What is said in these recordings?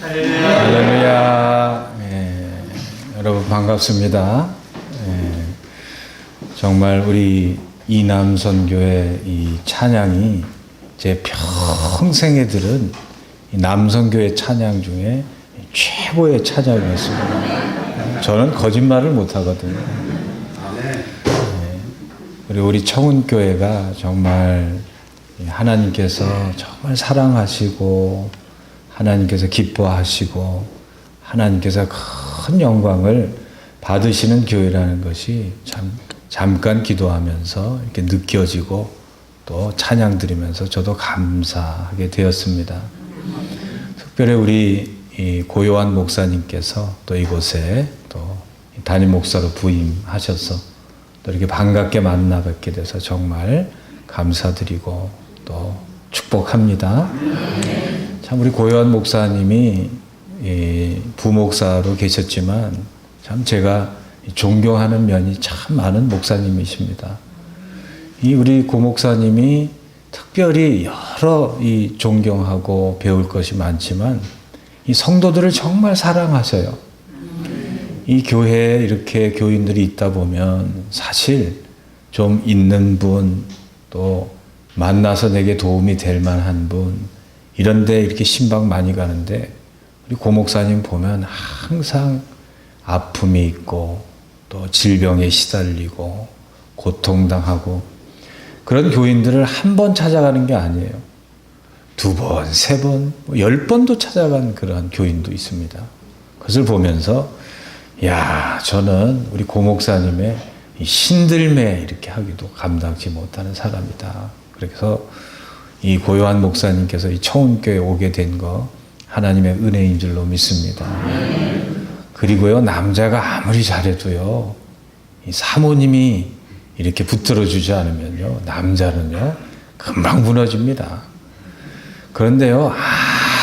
할렐루야. 여러분 반갑습니다. 정말 우리 이남선교회 이 찬양이 제 평생에 들은 이 남선교회 찬양 중에 최고의 찬양이었습니다. 저는 거짓말을 못하거든요. 우리 청운교회가 정말 하나님께서 정말 사랑하시고 하나님께서 기뻐하시고 하나님께서 큰 영광을 받으시는 교회라는 것이 참 잠깐 기도하면서 이렇게 느껴지고 또 찬양 드리면서 저도 감사하게 되었습니다. 특별히 우리 이 고요한 목사님께서 또 이곳에 또 담임 목사로 부임하셔서 또 이렇게 반갑게 만나 뵙게 돼서 정말 감사드리고 또 축복합니다. 참 우리 고요한 목사님이 부목사로 계셨지만 참 제가 존경하는 면이 참 많은 목사님이십니다. 이 우리 고 목사님이 특별히 여러 이 존경하고 배울 것이 많지만 이 성도들을 정말 사랑하셔요. 이 교회에 이렇게 교인들이 있다 보면 사실 좀 있는 분, 또 만나서 내게 도움이 될 만한 분, 이런데 이렇게 신방 많이 가는데 우리 고 목사님 보면 항상 아픔이 있고 또 질병에 시달리고 고통당하고 그런 교인들을 한 번 찾아가는 게 아니에요. 2번, 3번, 10번도 찾아간 그런 교인도 있습니다. 그것을 보면서 야, 저는 우리 고 목사님의 이 신들매 이렇게 하기도 감당치 못하는 사람이다. 그래서 이 고요한 목사님께서 이 청운교회에 오게 된 거 하나님의 은혜인 줄로 믿습니다. 그리고요, 남자가 아무리 잘해도요, 이 사모님이 이렇게 붙들어 주지 않으면요, 남자는요, 금방 무너집니다. 그런데요,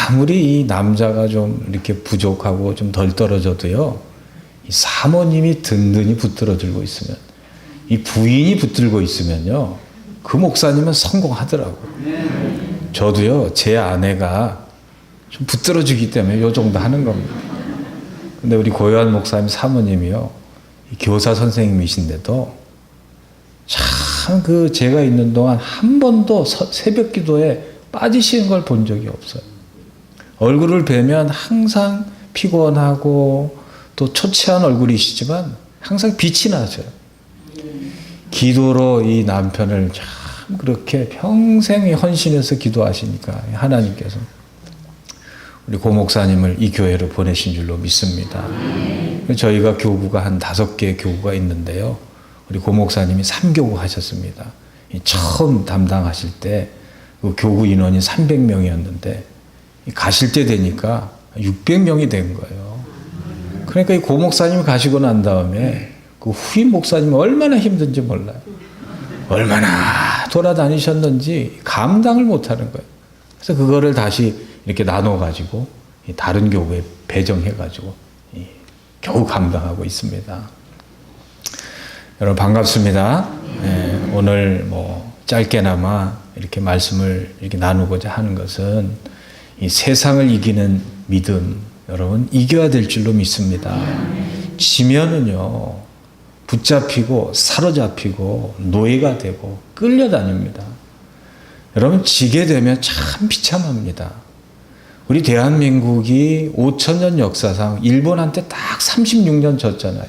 아무리 이 남자가 좀 이렇게 부족하고 좀 덜 떨어져도요, 이 사모님이 든든히 붙들어 들고 있으면, 이 부인이 붙들고 있으면요, 그 목사님은 성공하더라고요. 저도요, 제 아내가 좀 붙들어 주기 때문에 요 정도 하는 겁니다. 근데 우리 고요한 목사님 사모님이요, 교사 선생님이신데도 참 그 제가 있는 동안 한 번도 새벽 기도에 빠지시는 걸 본 적이 없어요. 얼굴을 뵈면 항상 피곤하고 또 초췌한 얼굴이시지만 항상 빛이 나셔요. 기도로 이 남편을 참 그렇게 평생 헌신해서 기도하시니까 하나님께서 우리 고 목사님을 이 교회로 보내신 줄로 믿습니다. 저희가 교구가 한 5개 교구가 있는데요. 우리 고 목사님이 3교구 하셨습니다. 처음 담당하실 때 그 교구 인원이 300명이었는데 가실 때 되니까 600명이 된 거예요. 그러니까 이 고 목사님이 가시고 난 다음에 그 후임 목사님이 얼마나 힘든지 몰라요. 얼마나 돌아다니셨는지 감당을 못하는 거예요. 그래서 그거를 다시 이렇게 나눠가지고 다른 교구에 배정해가지고 겨우 감당하고 있습니다. 여러분 반갑습니다. 오늘 뭐 짧게나마 이렇게 말씀을 이렇게 나누고자 하는 것은 이 세상을 이기는 믿음, 여러분 이겨야 될 줄로 믿습니다. 지면은요 붙잡히고 사로잡히고 노예가 되고 끌려다닙니다. 여러분 지게 되면 참 비참합니다. 우리 대한민국이 5,000년 역사상 일본한테 딱 36년 졌잖아요.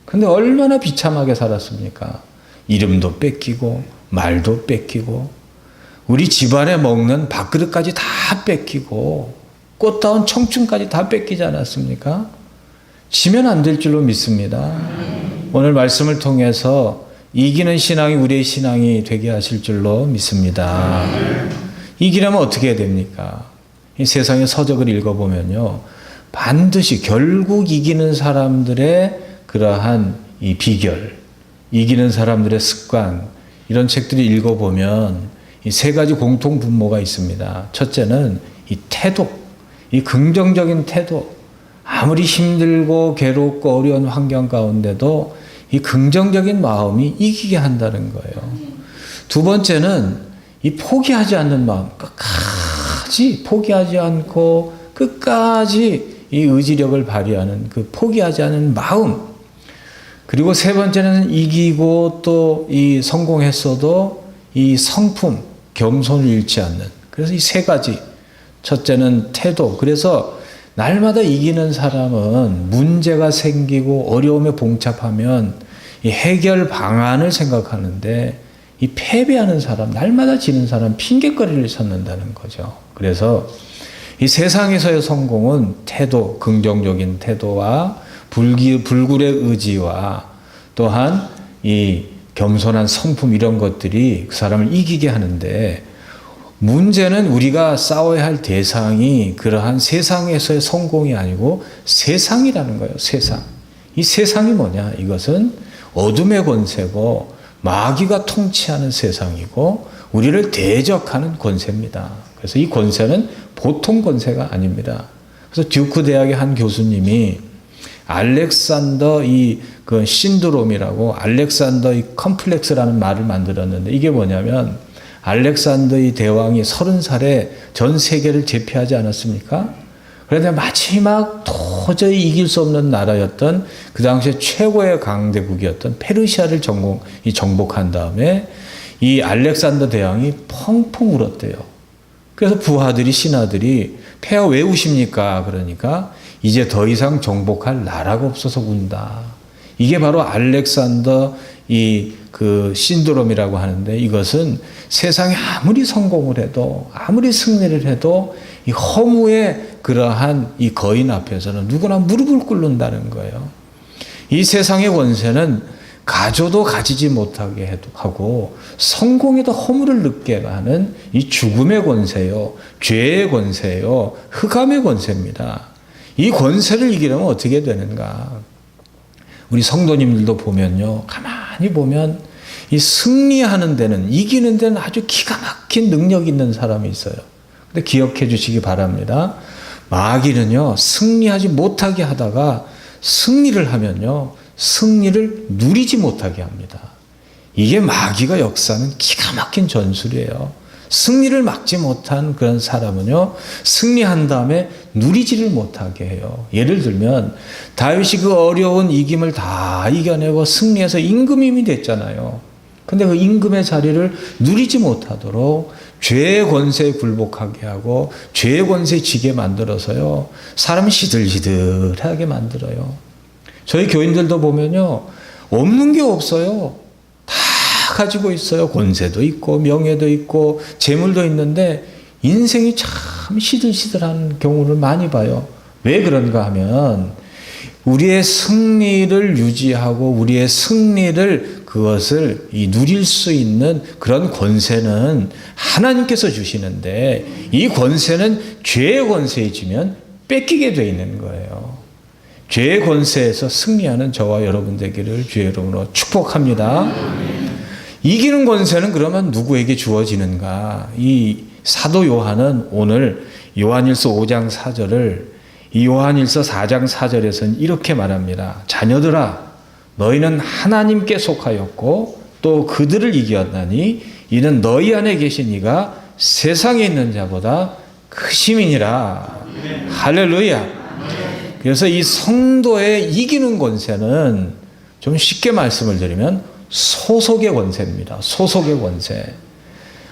근데 얼마나 비참하게 살았습니까? 이름도 뺏기고 말도 뺏기고 우리 집안에 먹는 밥그릇까지 다 뺏기고 꽃다운 청춘까지 다 뺏기지 않았습니까? 지면 안 될 줄로 믿습니다. 오늘 말씀을 통해서 이기는 신앙이 우리의 신앙이 되게 하실 줄로 믿습니다. 이기려면 어떻게 해야 됩니까? 이 세상의 서적을 읽어보면요. 반드시 결국 이기는 사람들의 그러한 이 비결, 이기는 사람들의 습관, 이런 책들이 읽어보면 이 3가지 공통 분모가 있습니다. 첫째는 이 태도, 이 긍정적인 태도, 아무리 힘들고 괴롭고 어려운 환경 가운데도 이 긍정적인 마음이 이기게 한다는 거예요. 2번째는 이 포기하지 않는 마음, 끝까지 포기하지 않고 끝까지 이 의지력을 발휘하는 그 포기하지 않은 마음, 그리고 세 번째는 이기고 또 이 성공했어도 이 성품, 겸손을 잃지 않는. 그래서 이 세 가지. 첫째는 태도. 그래서 날마다 이기는 사람은 문제가 생기고 어려움에 봉착하면 이 해결 방안을 생각하는데, 이 패배하는 사람, 날마다 지는 사람 핑계거리를 찾는다는 거죠. 그래서 이 세상에서의 성공은 태도, 긍정적인 태도와 불굴의 의지와 또한 이 겸손한 성품, 이런 것들이 그 사람을 이기게 하는데, 문제는 우리가 싸워야 할 대상이 그러한 세상에서의 성공이 아니고 세상이라는 거예요. 세상. 이 세상이 뭐냐? 이것은 어둠의 권세고 마귀가 통치하는 세상이고 우리를 대적하는 권세입니다. 그래서 이 권세는 보통 권세가 아닙니다. 그래서 듀크 대학의 한 교수님이 알렉산더 그 신드롬이라고, 알렉산더 컴플렉스라는 말을 만들었는데, 이게 뭐냐면 알렉산더 대왕이 30살에 전 세계를 제패하지 않았습니까? 그런데 마지막 도저히 이길 수 없는 나라였던 그 당시에 최고의 강대국이었던 페르시아를 정복한 다음에 이 알렉산더 대왕이 펑펑 울었대요. 그래서 부하들이, 신하들이 폐하 왜 우십니까? 그러니까 이제 더 이상 정복할 나라가 없어서 운다. 이게 바로 알렉산더 그 신드롬이라고 하는데, 이것은 세상에 아무리 성공을 해도, 아무리 승리를 해도 이 허무의 그러한 이 거인 앞에서는 누구나 무릎을 꿇는다는 거예요. 이 세상의 권세는 가져도 가지지 못하게 하고 성공에도 허물을 느끼게 하는 이 죽음의 권세요, 죄의 권세요, 흑암의 권세입니다. 이 권세를 이기려면 어떻게 되는가? 우리 성도님들도 보면요, 가만히 보면 이 승리하는 데는, 이기는 데는 아주 기가 막힌 능력 있는 사람이 있어요. 근데 기억해 주시기 바랍니다. 마귀는요, 승리하지 못하게 하다가 승리를 하면요, 승리를 누리지 못하게 합니다. 이게 마귀가 역사하는 기가 막힌 전술이에요. 승리를 막지 못한 그런 사람은요, 승리한 다음에 누리지를 못하게 해요. 예를 들면 다윗이 그 어려운 이김을 다 이겨내고 승리해서 임금님이 됐잖아요. 근데 그 임금의 자리를 누리지 못하도록 죄의 권세에 굴복하게 하고 죄의 권세에 지게 만들어서요, 사람을 시들시들하게 만들어요. 저희 교인들도 보면요, 없는 게 없어요. 다 가지고 있어요. 권세도 있고 명예도 있고 재물도 있는데 인생이 참 시들시들한 경우를 많이 봐요. 왜 그런가 하면 우리의 승리를 유지하고 우리의 승리를 그것을 누릴 수 있는 그런 권세는 하나님께서 주시는데, 이 권세는 죄의 권세에 지면 뺏기게 되어 있는 거예요. 죄의 권세에서 승리하는 저와 여러분 되기를 주의 이름으로 축복합니다. 이기는 권세는 그러면 누구에게 주어지는가? 이 사도 요한은 오늘 요한일서 5장 4절을 이 요한일서 4장 4절에서는 이렇게 말합니다. 자녀들아, 너희는 하나님께 속하였고 또 그들을 이겼나니 이는 너희 안에 계신 이가 세상에 있는 자보다 크심이니라. 할렐루야. 그래서 이 성도의 이기는 권세는 좀 쉽게 말씀을 드리면 소속의 권세입니다. 소속의 권세.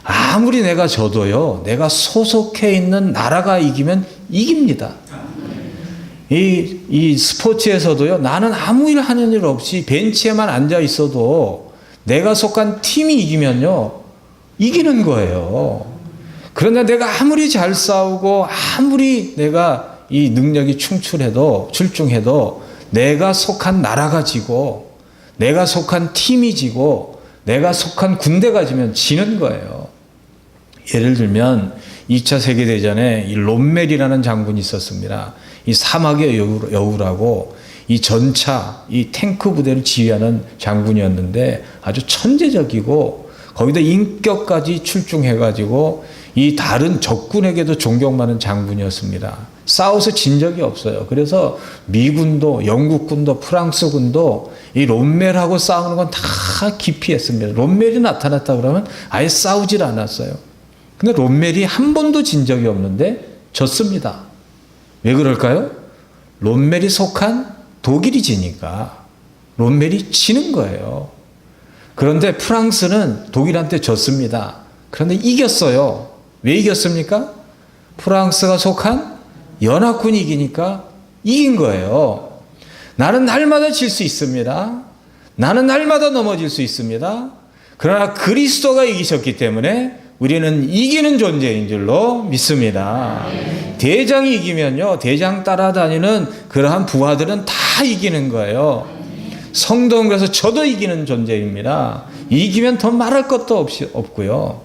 아무리 내가 져도요, 내가 소속해 있는 나라가 이기면 이깁니다. 이 스포츠에서도요, 나는 아무 일 하는 일 없이 벤치에만 앉아 있어도 내가 속한 팀이 이기면요, 이기는 거예요. 그러나 내가 아무리 잘 싸우고 아무리 내가 이 능력이 출중해도 내가 속한 나라가 지고 내가 속한 팀이 지고 내가 속한 군대가 지면 지는 거예요. 예를 들면 2차 세계대전에 이 롬멜이라는 장군이 있었습니다. 이 사막의 여우라고 이 전차, 이 탱크 부대를 지휘하는 장군이었는데 아주 천재적이고 거기다 인격까지 출중해가지고 이 다른 적군에게도 존경받는 장군이었습니다. 싸워서 진 적이 없어요. 그래서 미군도, 영국군도, 프랑스군도 이 롬멜하고 싸우는 건 다 기피했습니다. 롬멜이 나타났다 그러면 아예 싸우질 않았어요. 근데 롬멜이 한 번도 진 적이 없는데 졌습니다. 왜 그럴까요? 롬멜이 속한 독일이 지니까. 롬멜이 지는 거예요. 그런데 프랑스는 독일한테 졌습니다. 그런데 이겼어요. 왜 이겼습니까? 프랑스가 속한 연합군이 이기니까 이긴 거예요. 나는 날마다 질 수 있습니다. 나는 날마다 넘어질 수 있습니다. 그러나 그리스도가 이기셨기 때문에 우리는 이기는 존재인 줄로 믿습니다. 대장이 이기면요, 대장 따라다니는 그러한 부하들은 다 이기는 거예요. 성도는 그래서 저도 이기는 존재입니다. 이기면 더 말할 것도 없고요.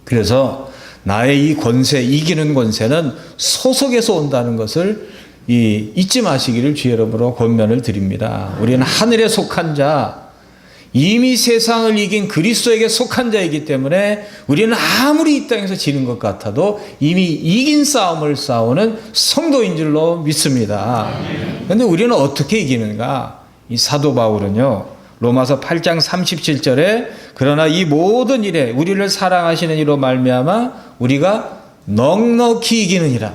그래서 나의 이 권세, 이기는 권세는 소속에서 온다는 것을 잊지 마시기를 주의 이름으로 권면을 드립니다. 우리는 하늘에 속한 자, 이미 세상을 이긴 그리스도에게 속한 자이기 때문에 우리는 아무리 이 땅에서 지는 것 같아도 이미 이긴 싸움을 싸우는 성도인 줄로 믿습니다. 그런데 우리는 어떻게 이기는가? 이 사도 바울은요, 로마서 8장 37절에 그러나 이 모든 일에 우리를 사랑하시는 이로 말미암아 우리가 넉넉히 이기느니라.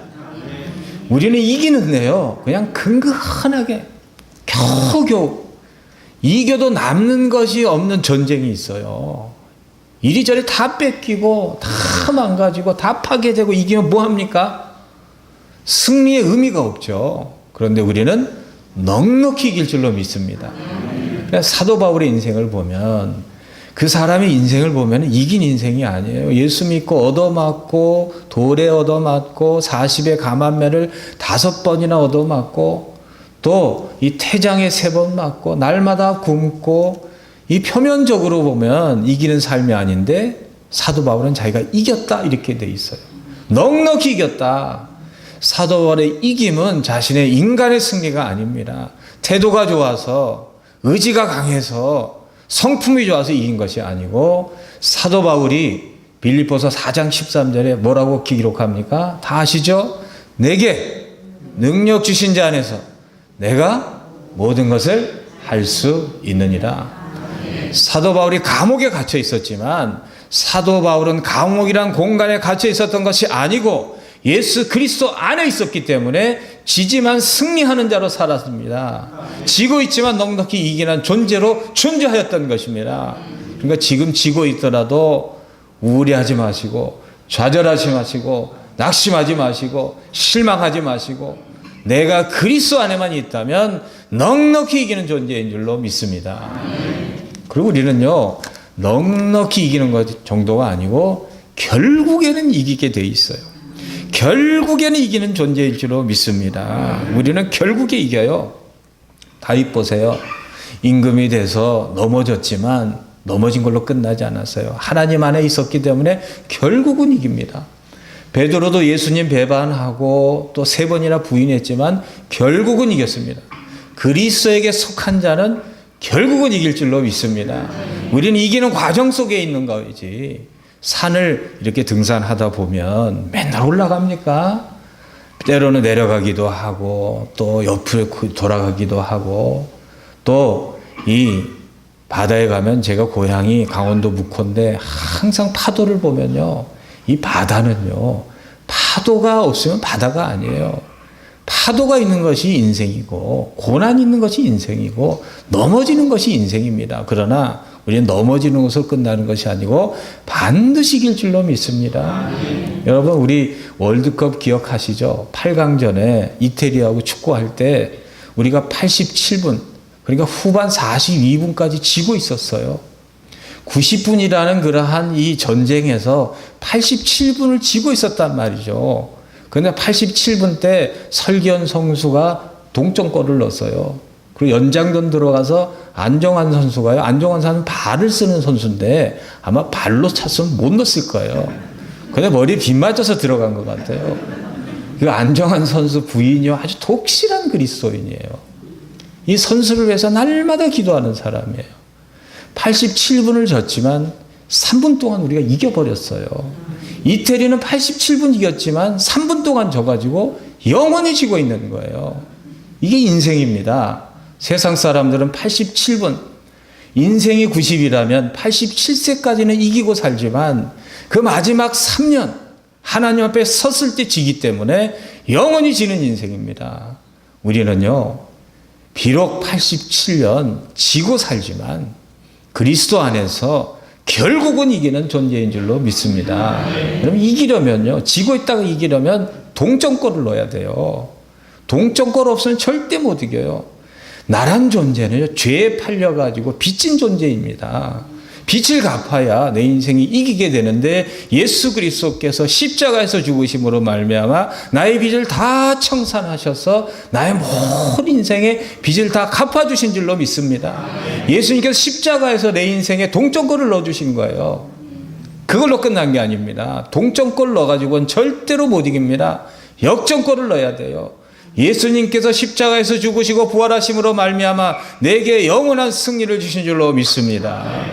우리는 이기는데요, 그냥 근근하게 겨우겨우 이겨도 남는 것이 없는 전쟁이 있어요. 이리저리 다 뺏기고 다 망가지고 다 파괴되고 이기면 뭐합니까? 승리의 의미가 없죠. 그런데 우리는 넉넉히 이길 줄로 믿습니다. 사도 바울의 인생을 보면, 그 사람의 인생을 보면 이긴 인생이 아니에요. 예수 믿고 얻어맞고 돌에 얻어맞고 40의 감암매를 5번이나 얻어맞고 또 이 태장에 3번 맞고 날마다 굶고, 이 표면적으로 보면 이기는 삶이 아닌데 사도 바울은 자기가 이겼다 이렇게 돼 있어요. 넉넉히 이겼다. 사도 바울의 이김은 자신의 인간의 승리가 아닙니다. 태도가 좋아서, 의지가 강해서, 성품이 좋아서 이긴 것이 아니고, 사도 바울이 빌립보서 4장 13절에 뭐라고 기록합니까? 다 아시죠? 내게 능력 주신 자 안에서 내가 모든 것을 할 수 있느니라. 사도 바울이 감옥에 갇혀 있었지만 사도 바울은 감옥이란 공간에 갇혀 있었던 것이 아니고 예수 그리스도 안에 있었기 때문에 지지만 승리하는 자로 살았습니다. 지고 있지만 넉넉히 이기는 존재로 존재하였던 것입니다. 그러니까 지금 지고 있더라도 우울해하지 마시고 좌절하지 마시고 낙심하지 마시고 실망하지 마시고 내가 그리스도 안에만 있다면 넉넉히 이기는 존재인 줄로 믿습니다. 그리고 우리는요, 넉넉히 이기는 것 정도가 아니고 결국에는 이기게 돼 있어요. 결국에는 이기는 존재일 줄로 믿습니다. 우리는 결국에 이겨요. 다윗 보세요. 임금이 돼서 넘어졌지만 넘어진 걸로 끝나지 않았어요. 하나님 안에 있었기 때문에 결국은 이깁니다. 베드로도 예수님 배반하고 또 3번이나 부인했지만 결국은 이겼습니다. 그리스도에게 속한 자는 결국은 이길 줄로 믿습니다. 우리는 이기는 과정 속에 있는 거지. 산을 이렇게 등산하다 보면 맨날 올라갑니까? 때로는 내려가기도 하고 또 옆으로 돌아가기도 하고, 또 이 바다에 가면, 제가 고향이 강원도 묵호인데 항상 파도를 보면요, 이 바다는요, 파도가 없으면 바다가 아니에요. 파도가 있는 것이 인생이고 고난이 있는 것이 인생이고 넘어지는 것이 인생입니다. 그러나 우리는 넘어지는 것으로 끝나는 것이 아니고 반드시 이길 줄로 믿습니다. 여러분, 우리 월드컵 기억하시죠? 8강전에 이태리하고 축구할 때 우리가 87분, 그러니까 후반 42분까지 지고 있었어요. 90분이라는 그러한 이 전쟁에서 87분을 지고 있었단 말이죠. 그런데 87분 때 설기현 선수가 동점골을 넣었어요. 그리고 연장전 들어가서 안정환 선수가요, 안정환 선수는 발을 쓰는 선수인데 아마 발로 찼으면 못 넣었을 거예요. 근데 머리에 빗 맞아서 들어간 것 같아요. 그 안정환 선수 부인이 아주 독실한 그리스도인이에요. 이 선수를 위해서 날마다 기도하는 사람이에요. 87분을 졌지만 3분 동안 우리가 이겨버렸어요. 이태리는 87분 이겼지만 3분 동안 져가지고 영원히 지고 있는 거예요. 이게 인생입니다. 세상 사람들은 87분, 인생이 90이라면 87세까지는 이기고 살지만 그 마지막 3년 하나님 앞에 섰을 때 지기 때문에 영원히 지는 인생입니다. 우리는요, 비록 87년 지고 살지만 그리스도 안에서 결국은 이기는 존재인 줄로 믿습니다. 그럼 이기려면요, 지고 있다가 이기려면 동점골을 넣어야 돼요. 동점골 없으면 절대 못 이겨요. 나란 존재는요, 죄에 팔려가지고 빚진 존재입니다. 빚을 갚아야 내 인생이 이기게 되는데 예수 그리스도께서 십자가에서 죽으심으로 말미암아 나의 빚을 다 청산하셔서 나의 모든 인생의 빚을 다 갚아주신 줄로 믿습니다. 예수님께서 십자가에서 내 인생에 동점골을 넣어주신 거예요. 그걸로 끝난 게 아닙니다. 동점골 넣어가지고는 절대로 못 이깁니다. 역전골을 넣어야 돼요. 예수님께서 십자가에서 죽으시고 부활하심으로 말미암아 내게 영원한 승리를 주신 줄로 믿습니다.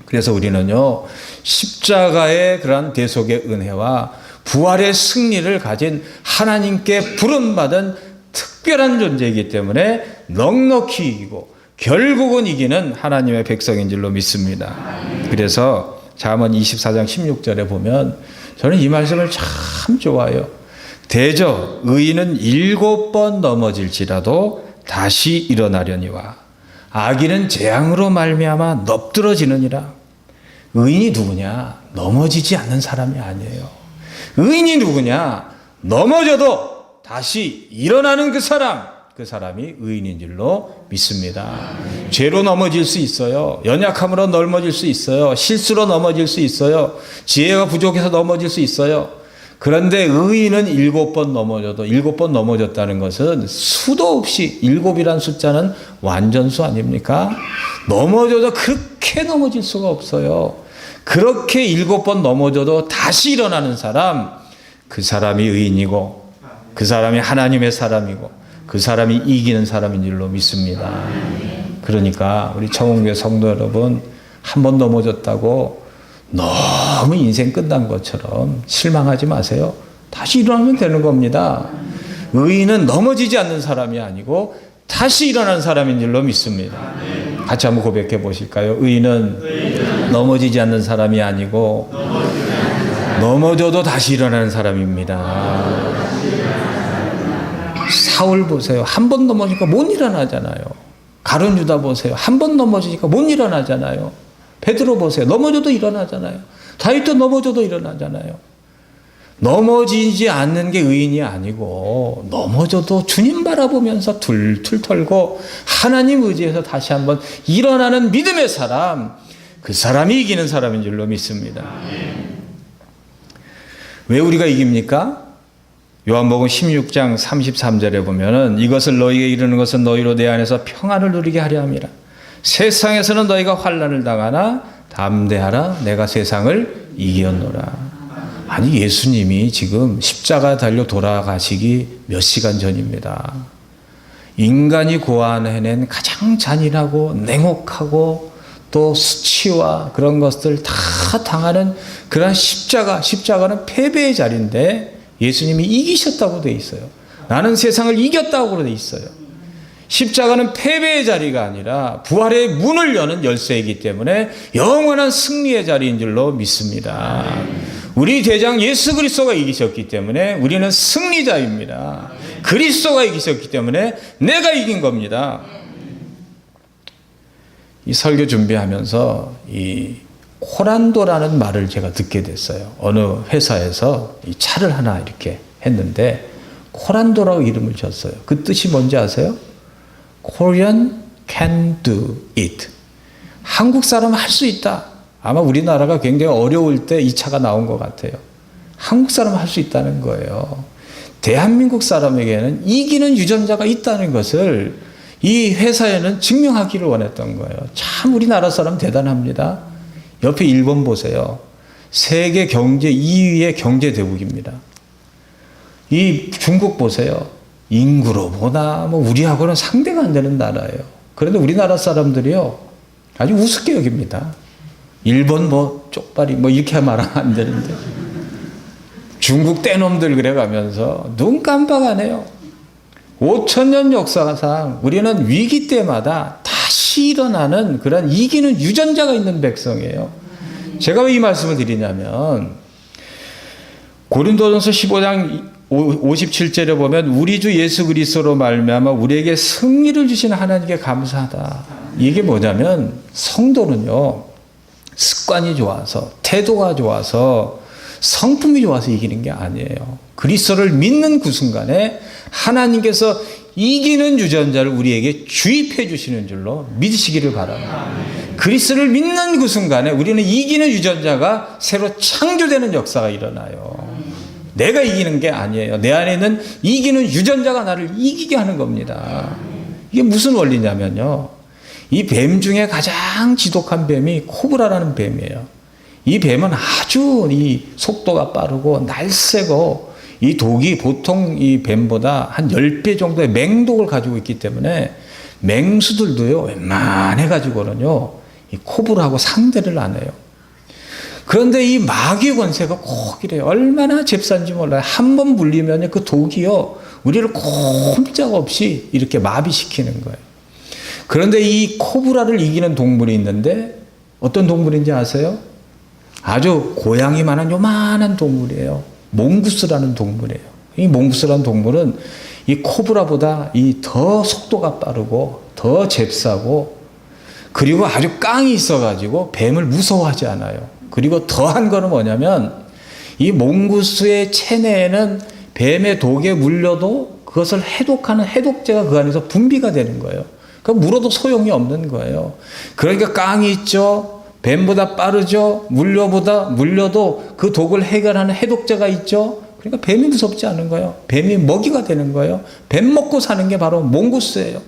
그래서 우리는요, 십자가의 그러한 대속의 은혜와 부활의 승리를 가진 하나님께 부름받은 특별한 존재이기 때문에 넉넉히 이기고 결국은 이기는 하나님의 백성인 줄로 믿습니다. 그래서 잠언 24장 16절에 보면 저는 이 말씀을 참 좋아해요. 대저 의인은 7번 넘어질지라도 다시 일어나려니와 악인은 재앙으로 말미암아 넙들어지느니라. 의인이 누구냐? 넘어지지 않는 사람이 아니에요. 의인이 누구냐? 넘어져도 다시 일어나는 그 사람이 의인인 줄로 믿습니다. 죄로 넘어질 수 있어요. 연약함으로 넘어질 수 있어요. 실수로 넘어질 수 있어요. 지혜가 부족해서 넘어질 수 있어요. 그런데 의인은 7번 넘어져도 7번 넘어졌다는 것은 수도 없이 7이란 숫자는 완전수 아닙니까? 넘어져도 그렇게 넘어질 수가 없어요. 그렇게 7번 넘어져도 다시 일어나는 사람, 그 사람이 의인이고 그 사람이 하나님의 사람이고 그 사람이 이기는 사람인 줄로 믿습니다. 그러니까 우리 청홍교회 성도 여러분, 한 번 넘어졌다고 너무 인생 끝난 것처럼 실망하지 마세요. 다시 일어나면 되는 겁니다. 의인은 넘어지지 않는 사람이 아니고 다시 일어나는 사람인 줄로 믿습니다. 같이 한번 고백해 보실까요? 의인은 넘어지지 않는 사람이 아니고 넘어져도 다시 일어나는 사람입니다. 사울 보세요. 한 번 넘어지니까 못 일어나잖아요. 가룟 유다 보세요. 한 번 넘어지니까 못 일어나잖아요. 베드로 보세요. 넘어져도 일어나잖아요. 다윗도 넘어져도 일어나잖아요. 넘어지지 않는 게 의인이 아니고 넘어져도 주님 바라보면서 툴툴 털고 하나님 의지해서 다시 한번 일어나는 믿음의 사람, 그 사람이 이기는 사람인 줄로 믿습니다. 왜 우리가 이깁니까? 요한복음 16장 33절에 보면은 이것을 너희에게 이르는 것은 너희로 내 안에서 평안을 누리게 하려 함이라. 세상에서는 너희가 환난을 당하나 담대하라, 내가 세상을 이겼노라. 아니, 예수님이 지금 십자가 달려 돌아가시기 몇 시간 전입니다. 인간이 고안해낸 가장 잔인하고 냉혹하고 또 수치와 그런 것들 다 당하는 그런 십자가는 패배의 자리인데 예수님이 이기셨다고 돼 있어요. 나는 세상을 이겼다고 돼 있어요. 십자가는 패배의 자리가 아니라 부활의 문을 여는 열쇠이기 때문에 영원한 승리의 자리인 줄로 믿습니다. 우리 대장 예수 그리스도가 이기셨기 때문에 우리는 승리자입니다. 그리스도가 이기셨기 때문에 내가 이긴 겁니다. 이 설교 준비하면서 이 코란도라는 말을 제가 듣게 됐어요. 어느 회사에서 이 차를 하나 이렇게 했는데 코란도라고 이름을 줬어요. 그 뜻이 뭔지 아세요? Korean can do it. 한국 사람은 할 수 있다. 아마 우리나라가 굉장히 어려울 때 이 차가 나온 것 같아요. 한국 사람은 할 수 있다는 거예요. 대한민국 사람에게는 이기는 유전자가 있다는 것을 이 회사에는 증명하기를 원했던 거예요. 참 우리나라 사람 대단합니다. 옆에 일본 보세요. 세계 경제 2위의 경제 대국입니다. 이 중국 보세요. 인구로 보나 뭐 우리하고는 상대가 안 되는 나라예요. 그런데 우리나라 사람들이요 아주 우습게 여깁니다. 일본 뭐 쪽발이 뭐 이렇게 말하면 안 되는데 중국 떼놈들 그래 가면서 눈 깜빡 안 해요. 5,000년 역사상 우리는 위기 때마다 다시 일어나는 그런 이기는 유전자가 있는 백성이에요. 제가 왜 이 말씀을 드리냐면 고린도전서 15장 57절에 보면 우리 주 예수 그리스도로 말미암아 우리에게 승리를 주신 하나님께 감사하다. 이게 뭐냐면 성도는요, 습관이 좋아서 태도가 좋아서 성품이 좋아서 이기는 게 아니에요. 그리스도를 믿는 그 순간에 하나님께서 이기는 유전자를 우리에게 주입해 주시는 줄로 믿으시기를 바랍니다. 그리스도를 믿는 그 순간에 우리는 이기는 유전자가 새로 창조되는 역사가 일어나요. 내가 이기는 게 아니에요. 내 안에 있는 이기는 유전자가 나를 이기게 하는 겁니다. 이게 무슨 원리냐면요, 이 뱀 중에 가장 지독한 뱀이 코브라라는 뱀이에요. 이 뱀은 아주 이 속도가 빠르고 날쌔고 이 독이 보통 이 뱀보다 한 10배 정도의 맹독을 가지고 있기 때문에 맹수들도요, 웬만해가지고는요, 이 코브라하고 상대를 안 해요. 그런데 이 마귀의 권세가 꼭 이래요. 얼마나 잽싼지 몰라요. 한 번 물리면 그 독이요, 우리를 꼼짝없이 이렇게 마비시키는 거예요. 그런데 이 코브라를 이기는 동물이 있는데 어떤 동물인지 아세요? 아주 고양이만한 요만한 동물이에요. 몽구스라는 동물이에요. 이 몽구스라는 동물은 이 코브라보다 더 속도가 빠르고 더 잽싸고, 그리고 아주 깡이 있어가지고 뱀을 무서워하지 않아요. 그리고 더한 거는 뭐냐면 이 몽구스의 체내에는 뱀의 독에 물려도 그것을 해독하는 해독제가 그 안에서 분비가 되는 거예요. 그러니까 물어도 소용이 없는 거예요. 그러니까 깡이 있죠. 뱀보다 빠르죠. 물려도 그 독을 해결하는 해독제가 있죠. 그러니까 뱀이 무섭지 않은 거예요. 뱀이 먹이가 되는 거예요. 뱀 먹고 사는 게 바로 몽구스예요.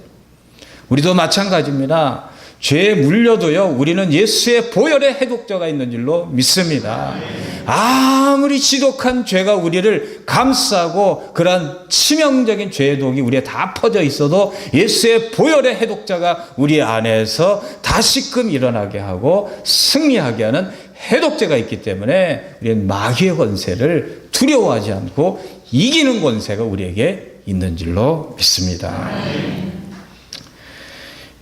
우리도 마찬가지입니다. 죄에 물려도요, 우리는 예수의 보혈의 해독제가 있는 줄로 믿습니다. 아무리 지독한 죄가 우리를 감싸고 그런 치명적인 죄의 독이 우리에 다 퍼져 있어도 예수의 보혈의 해독자가 우리 안에서 다시금 일어나게 하고 승리하게 하는 해독제가 있기 때문에 우리는 마귀의 권세를 두려워하지 않고 이기는 권세가 우리에게 있는 줄로 믿습니다.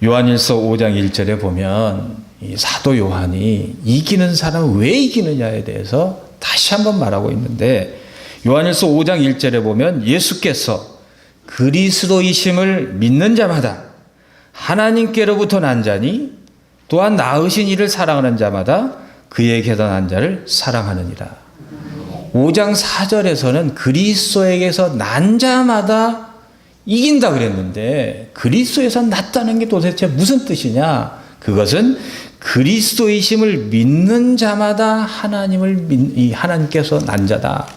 요한일서 5장 1절에 보면 이 사도 요한이 이기는 사람을 왜 이기느냐에 대해서 다시 한번 말하고 있는데, 요한일서 5장 1절에 보면 예수께서 그리스도이심을 믿는 자마다 하나님께로부터 난 자니 또한 낳으신 이를 사랑하는 자마다 그에게서 난 자를 사랑하느니라. 5장 4절에서는 그리스도에게서 난 자마다 이긴다 그랬는데, 그리스도에서 났다는 게 도대체 무슨 뜻이냐? 그것은 그리스도이심을 믿는 자마다 하나님께서 난 자다.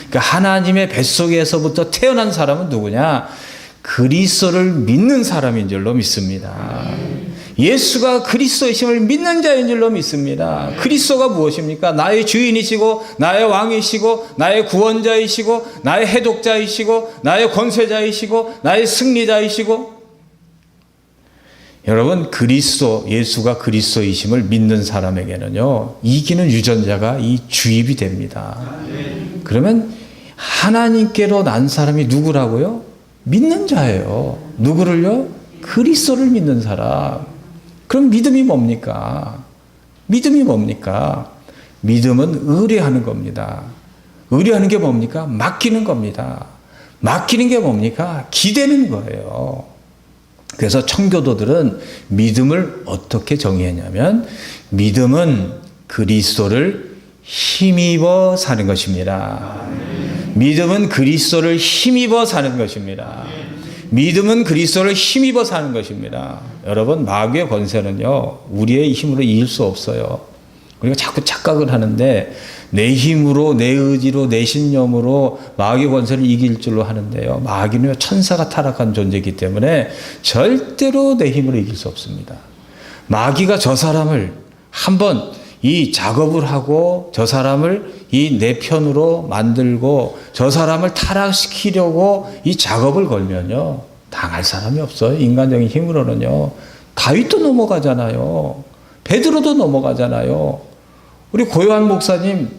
그러니까 하나님의 뱃속에서부터 태어난 사람은 누구냐? 그리스도를 믿는 사람인 줄로 믿습니다. 예수가 그리스도이심을 믿는 자인 줄로 믿습니다. 그리스도가 무엇입니까? 나의 주인이시고 나의 왕이시고 나의 구원자이시고 나의 해독자이시고 나의 권세자이시고 나의 승리자이시고, 여러분, 예수가 그리스도이심을 믿는 사람에게는요, 이기는 유전자가 주입이 됩니다. 그러면 하나님께로 난 사람이 누구라고요? 믿는 자예요. 누구를요? 그리스도를 믿는 사람. 그럼 믿음이 뭡니까? 믿음이 뭡니까? 믿음은 의뢰하는 겁니다. 의뢰하는 게 뭡니까? 맡기는 겁니다. 맡기는 게 뭡니까? 기대는 거예요. 그래서 청교도들은 믿음을 어떻게 정의했냐면, 믿음은 그리스도를 힘입어 사는 것입니다. 믿음은 그리스도를 힘입어 사는 것입니다. 믿음은 그리스도를 힘입어 사는 것입니다. 여러분, 마귀의 권세는요, 우리의 힘으로 이길 수 없어요. 우리가 자꾸 착각을 하는데 내 힘으로, 내 의지로, 내 신념으로 마귀의 권세를 이길 줄로 하는데요, 마귀는 천사가 타락한 존재이기 때문에 절대로 내 힘으로 이길 수 없습니다. 마귀가 저 사람을 한번 이 작업을 하고 저 사람을 내 편으로 만들고 저 사람을 타락시키려고 이 작업을 걸면요, 당할 사람이 없어요. 인간적인 힘으로는요. 다윗도 넘어가잖아요. 베드로도 넘어가잖아요. 우리 고요한 목사님,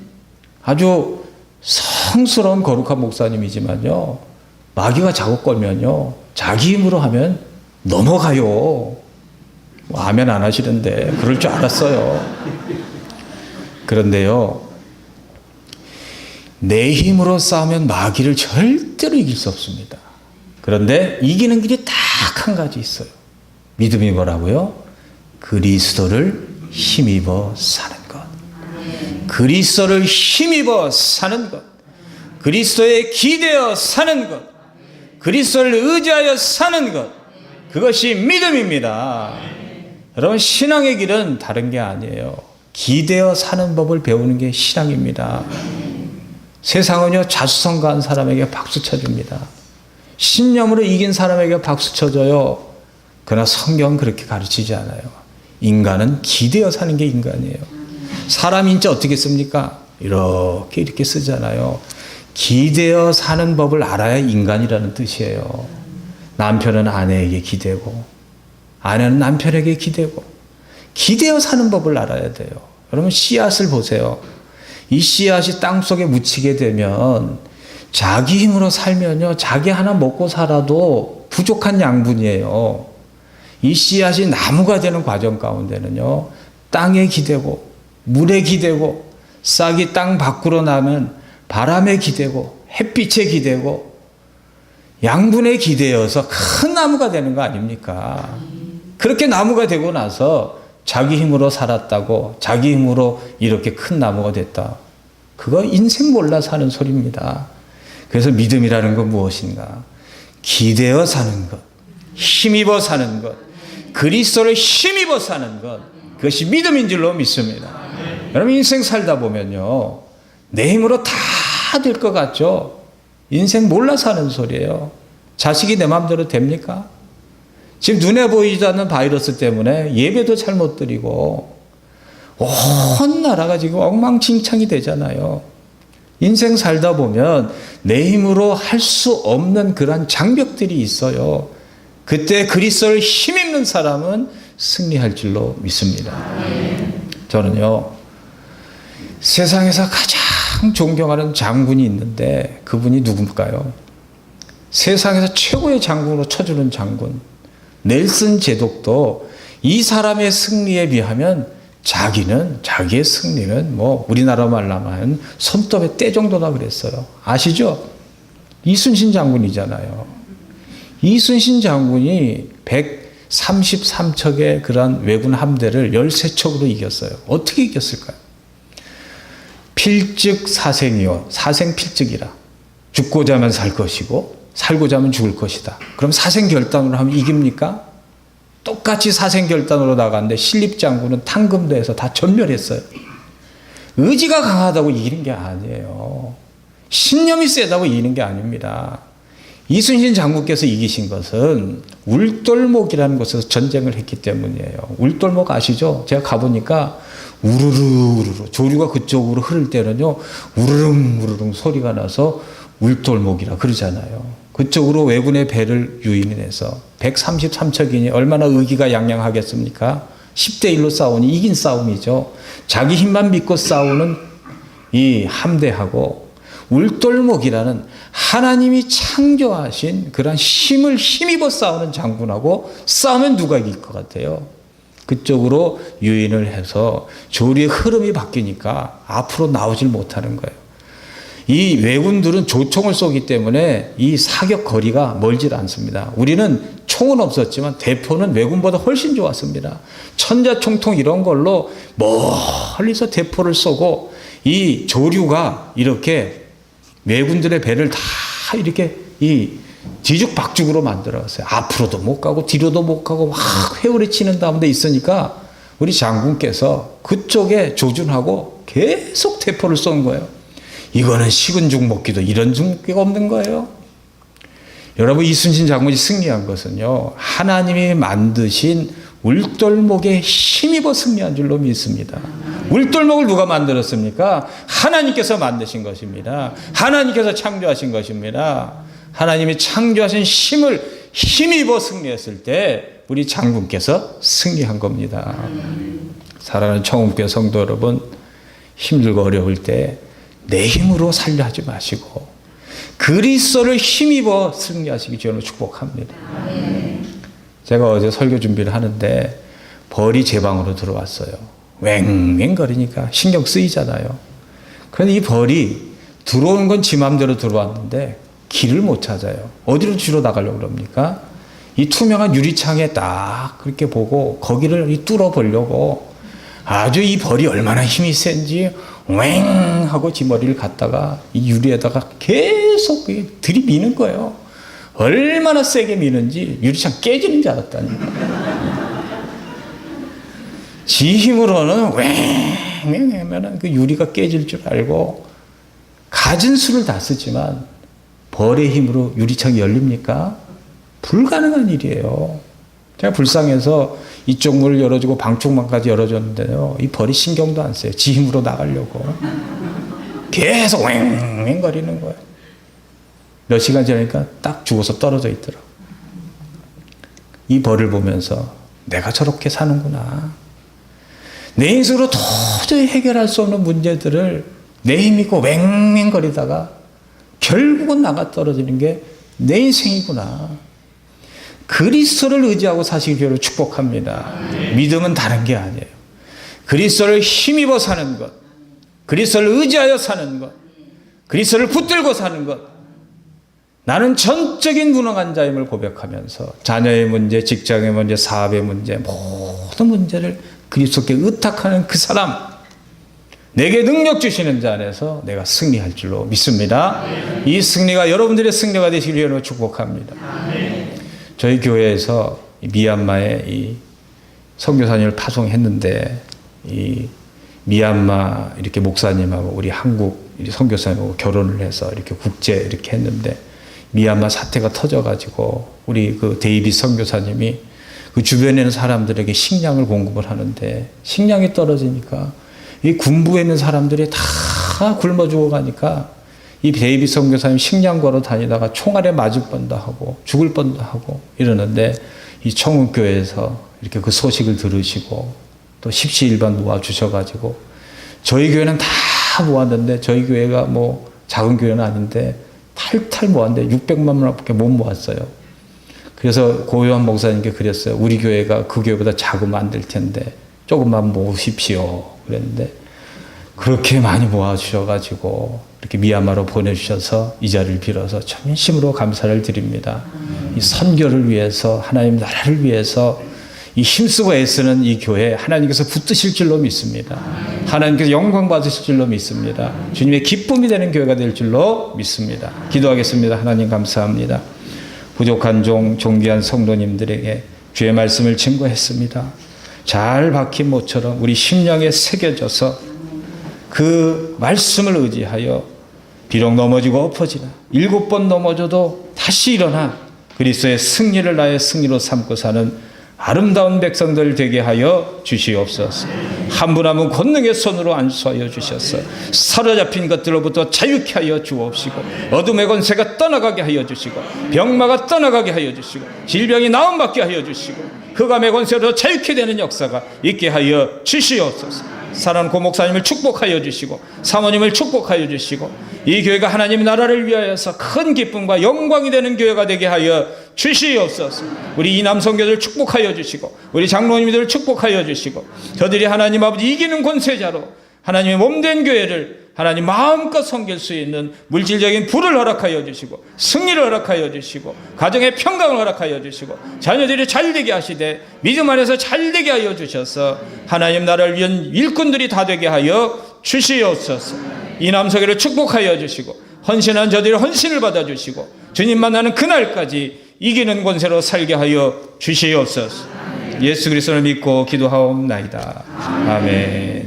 아주 성스러운 거룩한 목사님이지만요, 마귀가 작업 걸면요, 자기 힘으로 하면 넘어가요. 아멘 안 하시는데 그럴 줄 알았어요. 그런데요, 내 힘으로 싸우면 마귀를 절대로 이길 수 없습니다. 그런데 이기는 길이 딱 한 가지 있어요. 믿음이 뭐라고요? 그리스도를 힘입어 사는 것. 그리스도를 힘입어 사는 것. 그리스도에 기대어 사는 것. 그리스도를 의지하여 사는 것. 그것이 믿음입니다. 여러분, 신앙의 길은 다른 게 아니에요. 기대어 사는 법을 배우는 게 신앙입니다. 세상은요, 자수성가한 사람에게 박수 쳐줍니다. 신념으로 이긴 사람에게 박수 쳐줘요. 그러나 성경은 그렇게 가르치지 않아요. 인간은 기대어 사는 게 인간이에요. 사람 인자 어떻게 씁니까? 이렇게 쓰잖아요. 기대어 사는 법을 알아야 인간이라는 뜻이에요. 남편은 아내에게 기대고, 아내는 남편에게 기대고, 기대어 사는 법을 알아야 돼요. 여러분, 씨앗을 보세요. 이 씨앗이 땅속에 묻히게 되면 자기 힘으로 살면요, 자기 하나 먹고 살아도 부족한 양분이에요. 이 씨앗이 나무가 되는 과정 가운데는요, 땅에 기대고, 물에 기대고, 싹이 땅 밖으로 나면 바람에 기대고, 햇빛에 기대고, 양분에 기대어서 큰 나무가 되는 거 아닙니까? 그렇게 나무가 되고 나서 자기 힘으로 살았다고, 자기 힘으로 이렇게 큰 나무가 됐다. 그거 인생 몰라 사는 소리입니다. 그래서 믿음이라는 건 무엇인가? 기대어 사는 것, 힘입어 사는 것, 그리스도를 힘입어 사는 것, 그것이 믿음인 줄로 믿습니다. 여러분, 인생 살다 보면요, 내 힘으로 다 될 것 같죠? 인생 몰라 사는 소리예요. 자식이 내 마음대로 됩니까? 지금 눈에 보이지 않는 바이러스 때문에 예배도 잘못 드리고 온 나라가 지금 엉망진창이 되잖아요. 인생 살다 보면 내 힘으로 할 수 없는 그런 장벽들이 있어요. 그때 그리스도를 힘입는 사람은 승리할 줄로 믿습니다. 저는요, 세상에서 가장 존경하는 장군이 있는데 그분이 누굴까요? 세상에서 최고의 장군으로 쳐주는 장군 넬슨 제독도 이 사람의 승리에 비하면 자기의 승리는 뭐 우리나라 말로 하면 손톱의 때 정도다 그랬어요. 아시죠? 이순신 장군이잖아요. 이순신 장군이 133척의 그런 왜군 함대를 13척으로 이겼어요. 어떻게 이겼을까요? 필즉 사생이요. 사생필즉이라. 죽고자 하면 살 것이고 살고자 하면 죽을 것이다. 그럼 사생결단으로 하면 이깁니까? 똑같이 사생결단으로 나갔는데 신립 장군은 탕금도에서 다 전멸했어요. 의지가 강하다고 이기는 게 아니에요. 신념이 세다고 이기는 게 아닙니다. 이순신 장군께서 이기신 것은 울돌목이라는 곳에서 전쟁을 했기 때문이에요. 울돌목 아시죠? 제가 가보니까 우르르 조류가 그쪽으로 흐를 때는요, 우르릉 소리가 나서 울돌목이라 그러잖아요. 그쪽으로 왜군의 배를 유인해서 133척이니 얼마나 의기가 양양하겠습니까? 10대 1로 싸우니 이긴 싸움이죠. 자기 힘만 믿고 싸우는 이 함대하고 울돌목이라는 하나님이 창조하신 그런 힘을 힘입어 싸우는 장군하고 싸우면 누가 이길 것 같아요? 그쪽으로 유인을 해서 조류의 흐름이 바뀌니까 앞으로 나오질 못하는 거예요. 이 왜군들은 조총을 쏘기 때문에 이 사격 거리가 멀질 않습니다. 우리는 총은 없었지만 대포는 왜군보다 훨씬 좋았습니다. 천자총통 이런 걸로 멀리서 대포를 쏘고 이 조류가 이렇게 왜군들의 배를 다 이렇게 이 뒤죽박죽으로 만들어갔어요. 앞으로도 못 가고 뒤로도 못 가고 막 회오리 치는 가운데 있으니까 우리 장군께서 그쪽에 조준하고 계속 대포를 쏜 거예요. 이거는 식은 죽 먹기도 이런 죽 먹기가 없는 거예요. 여러분, 이순신 장군이 승리한 것은요, 하나님이 만드신 울돌목에 힘입어 승리한 줄로 믿습니다. 울돌목을 누가 만들었습니까? 하나님께서 만드신 것입니다. 하나님께서 창조하신 것입니다. 하나님이 창조하신 힘을 힘입어 승리했을 때 우리 장군께서 승리한 겁니다. 사랑하는 청운교회 성도 여러분, 힘들고 어려울 때 내 힘으로 살려 하지 마시고 그리스도를 힘입어 승리하시기 주님으로 축복합니다. 제가 어제 설교 준비를 하는데 벌이 제 방으로 들어왔어요. 왱왱거리니까 신경 쓰이잖아요. 그런데 이 벌이 들어오는 건 지 맘대로 들어왔는데 길을 못 찾아요. 어디로 주로 나가려고 그럽니까? 이 투명한 유리창에 딱 그렇게 보고 거기를 뚫어보려고 아주 이 벌이 얼마나 힘이 센지 왱 하고 지 머리를 갖다가 이 유리에다가 계속 들이미는 거예요. 얼마나 세게 미는지 유리창 깨지는 줄 알았다니까. 지 힘으로는 왱 하면 그 유리가 깨질 줄 알고 가진 수를 다 쓰지만 벌의 힘으로 유리창이 열립니까? 불가능한 일이에요. 제가 불쌍해서 이쪽 문을 열어주고 방충망까지 열어줬는데요. 이 벌이 신경도 안 써요. 지 힘으로 나가려고. 계속 왱왱거리는 거예요. 몇 시간 지나니까 딱 죽어서 떨어져 있더라고요. 이 벌을 보면서 내가 저렇게 사는구나. 내 인생으로 도저히 해결할 수 없는 문제들을 내 힘 있고 왱왱거리다가 결국은 나가 떨어지는 게 내 인생이구나. 그리스도를 의지하고 사시기 위해서 축복합니다. 믿음은 다른 게 아니에요. 그리스도를 힘입어 사는 것, 그리스도를 의지하여 사는 것, 그리스도를 붙들고 사는 것. 나는 전적인 무능한 자임을 고백하면서 자녀의 문제, 직장의 문제, 사업의 문제, 모든 문제를 그리스도께 의탁하는 그 사람, 내게 능력 주시는 자 안에서 내가 승리할 줄로 믿습니다. 이 승리가 여러분들의 승리가 되시길 위해 축복합니다. 저희 교회에서 미얀마에 이 선교사님을 파송했는데 이 미얀마 이렇게 목사님하고 우리 한국 선교사님하고 결혼을 해서 이렇게 국제 이렇게 했는데 미얀마 사태가 터져가지고 우리 그 데이빗 선교사님이 그 주변에 있는 사람들에게 식량을 공급을 하는데 식량이 떨어지니까 이 군부에 있는 사람들이 다 굶어 죽어가니까 이 데이빗 선교사님 식량 구하러 다니다가 총알에 맞을 뻔도 하고 죽을 뻔도 하고 이러는데 이 청운교회에서 이렇게 그 소식을 들으시고 또 십시일반 모아주셔가지고 저희 교회는 다 모았는데 저희 교회가 뭐 작은 교회는 아닌데 탈탈 모았는데 600만 원밖에 못 모았어요. 그래서 고요한 목사님께 그랬어요. 우리 교회가 그 교회보다 작으면 안 될 텐데 조금만 모으십시오. 그랬는데 그렇게 많이 모아주셔가지고 이렇게 미얀마로 보내주셔서 이 자리를 빌어서 전심으로 감사를 드립니다. 이 선교를 위해서 하나님 나라를 위해서 이 힘쓰고 애쓰는 이 교회 하나님께서 붙드실 줄로 믿습니다. 하나님께서 영광 받으실 줄로 믿습니다. 주님의 기쁨이 되는 교회가 될 줄로 믿습니다. 기도하겠습니다. 하나님 감사합니다. 부족한 존귀한 성도님들에게 주의 말씀을 증거했습니다. 잘 박힌 못처럼 우리 심령에 새겨져서 그 말씀을 의지하여 비록 넘어지고 엎어지나 7번 넘어져도 다시 일어나 그리스도의 승리를 나의 승리로 삼고 사는 아름다운 백성들 되게 하여 주시옵소서. 한 분 한 분 권능의 손으로 안수하여 주셔서 사로잡힌 것들로부터 자유케 하여 주옵시고 어둠의 권세가 떠나가게 하여 주시고 병마가 떠나가게 하여 주시고 질병이 나음받게 하여 주시고 흑암의 권세로 자유케 되는 역사가 있게 하여 주시옵소서. 사랑하는 고목사님을 축복하여 주시고 사모님을 축복하여 주시고 이 교회가 하나님 나라를 위하여서 큰 기쁨과 영광이 되는 교회가 되게 하여 주시옵소서. 우리 이남 성교들 축복하여 주시고 우리 장로님들을 축복하여 주시고 저들이 하나님 아버지 이기는 권세자로 하나님의 몸된 교회를 하나님 마음껏 섬길 수 있는 물질적인 부를 허락하여 주시고 승리를 허락하여 주시고 가정의 평강을 허락하여 주시고 자녀들이 잘되게 하시되 믿음 안에서 잘되게 하여 주셔서 하나님 나라를 위한 일꾼들이 다 되게 하여 주시옵소서. 이 남성회를 축복하여 주시고 헌신한 저들의 헌신을 받아주시고 주님 만나는 그날까지 이기는 권세로 살게 하여 주시옵소서. 예수 그리스도를 믿고 기도하옵나이다. 아멘.